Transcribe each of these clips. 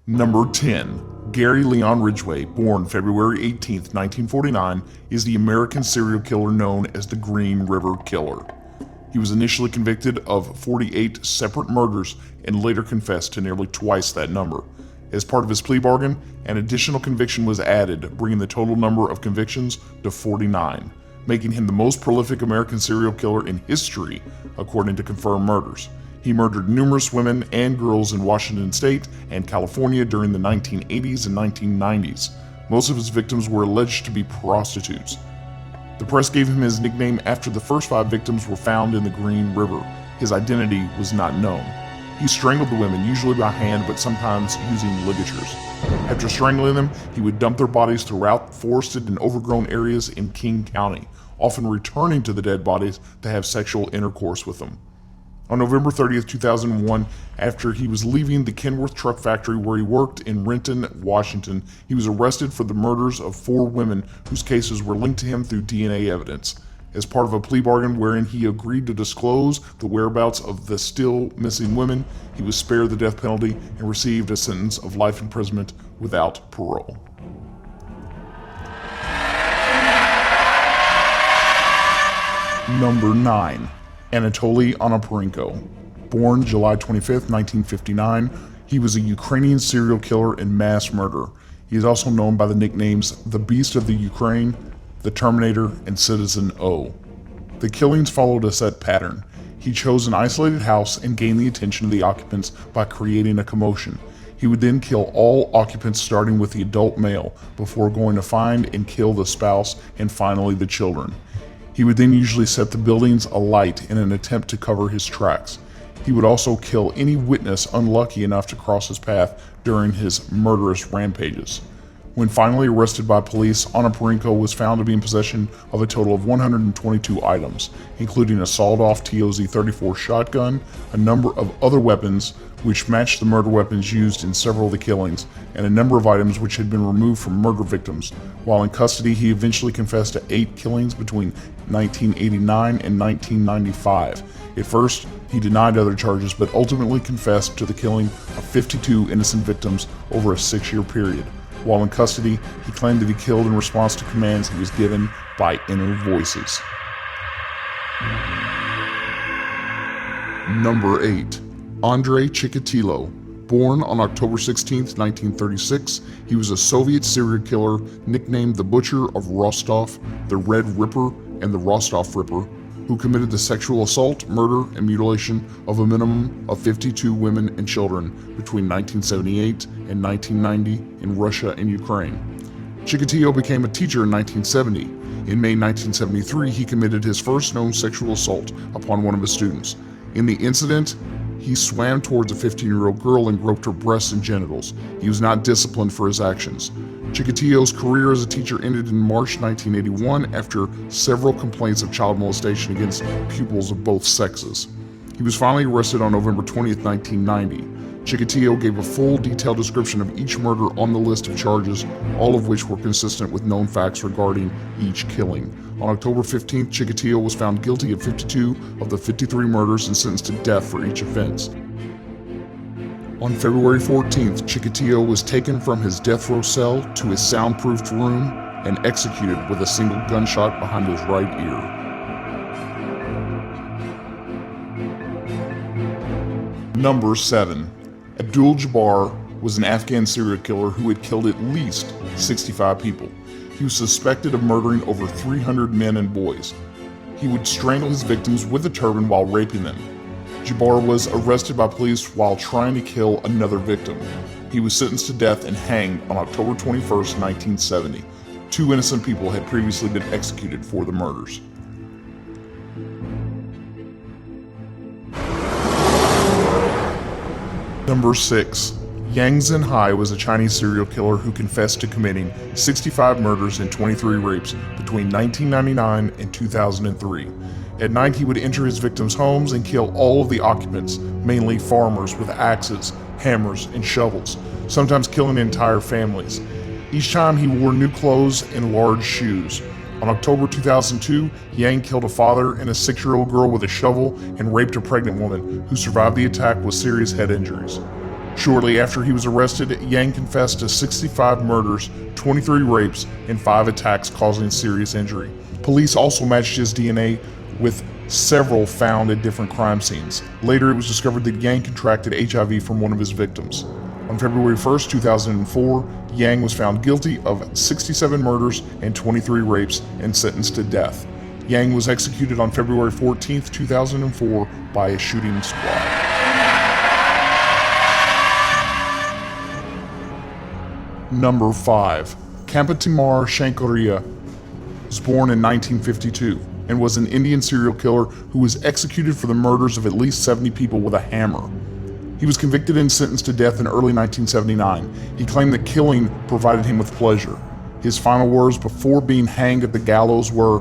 Number 10. Gary Leon Ridgway, born February 18, 1949, is the American serial killer known as the Green River Killer. He was initially convicted of 48 separate murders and later confessed to nearly twice that number. As part of his plea bargain, an additional conviction was added, bringing the total number of convictions to 49, making him the most prolific American serial killer in history, according to confirmed murders. He murdered numerous women and girls in Washington State and California during the 1980s and 1990s. Most of his victims were alleged to be prostitutes. The press gave him his nickname after the first 5 victims were found in the Green River. His identity was not known. He strangled the women, usually by hand, but sometimes using ligatures. After strangling them, he would dump their bodies throughout forested and overgrown areas in King County, often returning to the dead bodies to have sexual intercourse with them. On November 30, 2001, after he was leaving the Kenworth truck factory where he worked in Renton, Washington, he was arrested for the murders of 4 women whose cases were linked to him through DNA evidence. As part of a plea bargain wherein he agreed to disclose the whereabouts of the still missing women, he was spared the death penalty and received a sentence of life imprisonment without parole. Number 9. Anatoly Onoprienko. Born July 25, 1959, he was a Ukrainian serial killer and mass murderer. He is also known by the nicknames The Beast of the Ukraine, The Terminator, and Citizen O. The killings followed a set pattern. He chose an isolated house and gained the attention of the occupants by creating a commotion. He would then kill all occupants starting with the adult male before going to find and kill the spouse and finally the children. He would then usually set the buildings alight in an attempt to cover his tracks. He would also kill any witness unlucky enough to cross his path during his murderous rampages. When finally arrested by police, Onoprienko was found to be in possession of a total of 122 items, including a sawed-off TOZ-34 shotgun, a number of other weapons which matched the murder weapons used in several of the killings, and a number of items which had been removed from murder victims. While in custody, he eventually confessed to 8 killings between 1989 and 1995. At first, he denied other charges, but ultimately confessed to the killing of 52 innocent victims over a 6-year period. While in custody, he claimed that he killed in response to commands he was given by inner voices. Number 8. Andrei Chikatilo. Born on October 16, 1936, he was a Soviet serial killer nicknamed the Butcher of Rostov, the Red Ripper, and the Rostov Ripper, who committed the sexual assault, murder, and mutilation of a minimum of 52 women and children between 1978 and 1990 in Russia and Ukraine. Chikatilo became a teacher in 1970. In May 1973, he committed his first known sexual assault upon one of his students. In the incident, he swam towards a 15-year-old girl and groped her breasts and genitals. He was not disciplined for his actions. Chikatilo's career as a teacher ended in March 1981 after several complaints of child molestation against pupils of both sexes. He was finally arrested on November 20, 1990. Chikatilo gave a full, detailed description of each murder on the list of charges, all of which were consistent with known facts regarding each killing. On October 15th, Chikatilo was found guilty of 52 of the 53 murders and sentenced to death for each offense. On February 14th, Chikatilo was taken from his death row cell to his soundproofed room and executed with a single gunshot behind his right ear. Number 7. Abul Djabar was an Afghan serial killer who had killed at least 65 people. He was suspected of murdering over 300 men and boys. He would strangle his victims with a turban while raping them. Djabar was arrested by police while trying to kill another victim. He was sentenced to death and hanged on October 21, 1970. 2 innocent people had previously been executed for the murders. Number 6. Yang Xinhai was a Chinese serial killer who confessed to committing 65 murders and 23 rapes between 1999 and 2003. At night, he would enter his victims' homes and kill all of the occupants, mainly farmers, with axes, hammers, and shovels, sometimes killing entire families. Each time he wore new clothes and large shoes. On October 2002, Yang killed a father and a 6-year-old girl with a shovel and raped a pregnant woman who survived the attack with serious head injuries. Shortly after he was arrested, Yang confessed to 65 murders, 23 rapes, and 5 attacks causing serious injury. Police also matched his DNA with several found at different crime scenes. Later, it was discovered that Yang contracted HIV from one of his victims. On February 1st, 2004, Yang was found guilty of 67 murders and 23 rapes and sentenced to death. Yang was executed on February 14th, 2004 by a shooting squad. Number 5. Kampatimar Shankariya was born in 1952 and was an Indian serial killer who was executed for the murders of at least 70 people with a hammer. He was convicted and sentenced to death in early 1979. He claimed that killing provided him with pleasure. His final words before being hanged at the gallows were,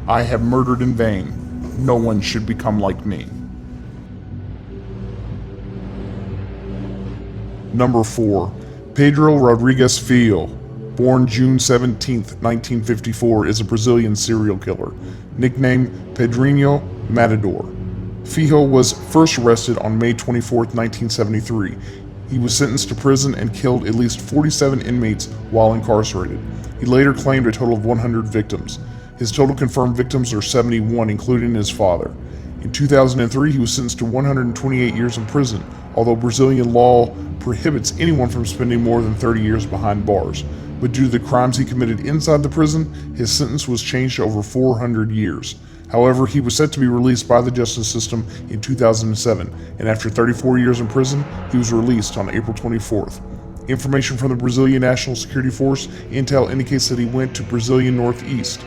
"I have murdered in vain. No one should become like me." Number 4. Pedro Rodrigues Filho, born June 17, 1954, is a Brazilian serial killer, nicknamed Pedrinho Matador. Filho was first arrested on May 24, 1973. He was sentenced to prison and killed at least 47 inmates while incarcerated. He later claimed a total of 100 victims. His total confirmed victims are 71, including his father. In 2003, he was sentenced to 128 years in prison, although Brazilian law prohibits anyone from spending more than 30 years behind bars. But due to the crimes he committed inside the prison, his sentence was changed to over 400 years. However, he was set to be released by the justice system in 2007, and after 34 years in prison, he was released on April 24th. Information from the Brazilian National Security Force intel indicates that he went to Brazilian Northeast.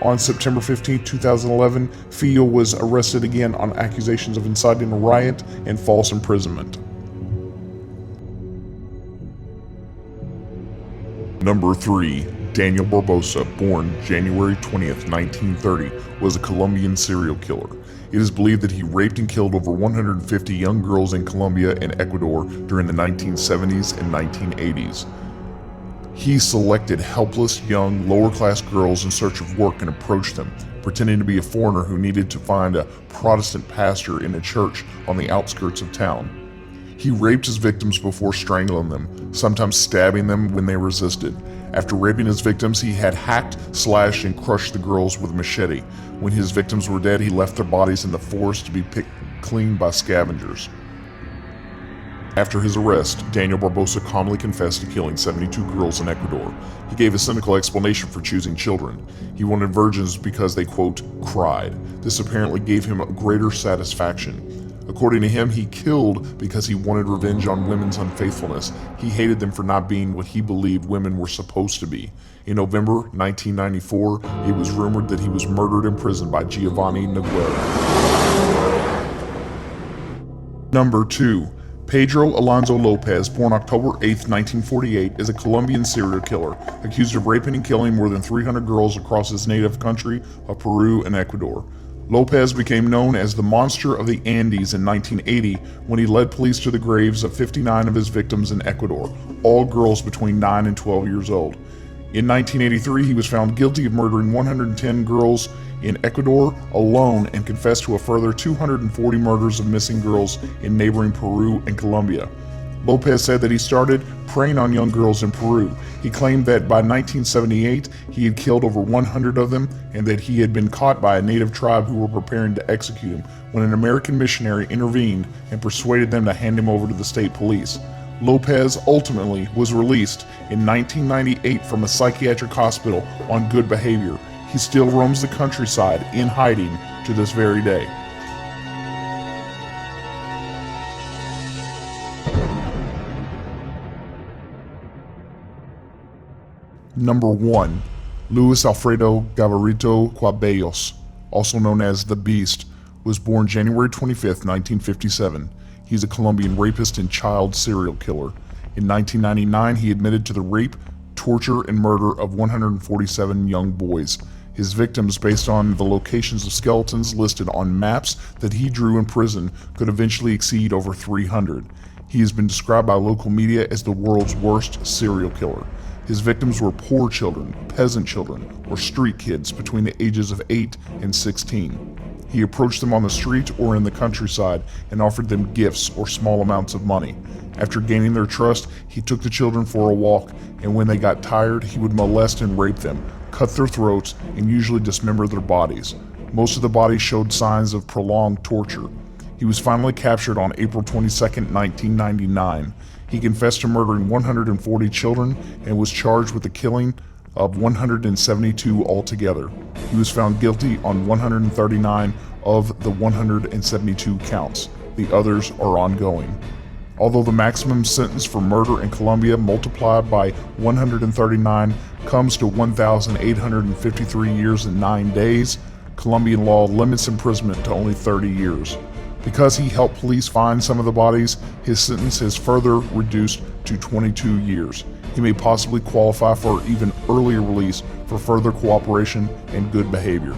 On September 15, 2011, Filho was arrested again on accusations of inciting a riot and false imprisonment. Number 3. Daniel Barbosa, born January 20th, 1930, was a Colombian serial killer. It is believed that he raped and killed over 150 young girls in Colombia and Ecuador during the 1970s and 1980s. He selected helpless, young, lower-class girls in search of work and approached them, pretending to be a foreigner who needed to find a Protestant pastor in a church on the outskirts of town. He raped his victims before strangling them, sometimes stabbing them when they resisted. After raping his victims, he had hacked, slashed, and crushed the girls with a machete. When his victims were dead, he left their bodies in the forest to be picked clean by scavengers. After his arrest, Daniel Barbosa calmly confessed to killing 72 girls in Ecuador. He gave a cynical explanation for choosing children. He wanted virgins because they, quote, cried. This apparently gave him a greater satisfaction. According to him, he killed because he wanted revenge on women's unfaithfulness. He hated them for not being what he believed women were supposed to be. In November 1994, it was rumored that he was murdered in prison by Giovanni Nogueira. Number 2. Pedro Alonso López, born October 8, 1948, is a Colombian serial killer accused of raping and killing more than 300 girls across his native country of Peru and Ecuador. López became known as the Monster of the Andes in 1980 when he led police to the graves of 59 of his victims in Ecuador, all girls between 9 and 12 years old. In 1983, he was found guilty of murdering 110 girls in Ecuador alone and confessed to a further 240 murders of missing girls in neighboring Peru and Colombia. López said that he started preying on young girls in Peru. He claimed that by 1978, he had killed over 100 of them and that he had been caught by a native tribe who were preparing to execute him when an American missionary intervened and persuaded them to hand him over to the state police. López ultimately was released in 1998 from a psychiatric hospital on good behavior. He still roams the countryside in hiding to this very day. Number 1. Luis Alfredo Garavito Cabellos, also known as the Beast, was born January 25, 1957. He's a Colombian rapist and child serial killer. In 1999, he admitted to the rape, torture, and murder of 147 young boys. His victims, based on the locations of skeletons listed on maps that he drew in prison, could eventually exceed over 300. He has been described by local media as the world's worst serial killer. His victims were poor children, peasant children, or street kids between the ages of 8 and 16. He approached them on the street or in the countryside and offered them gifts or small amounts of money. After gaining their trust, he took the children for a walk, and when they got tired, he would molest and rape them, cut their throats, and usually dismember their bodies. Most of the bodies showed signs of prolonged torture. He was finally captured on April 22, 1999. He confessed to murdering 140 children and was charged with the killing of 172 altogether. He was found guilty on 139 of the 172 counts. The others are ongoing. Although the maximum sentence for murder in Colombia multiplied by 139 comes to 1,853 years and 9 days, Colombian law limits imprisonment to only 30 years. Because he helped police find some of the bodies, his sentence is further reduced to 22 years. He may possibly qualify for even earlier release for further cooperation and good behavior.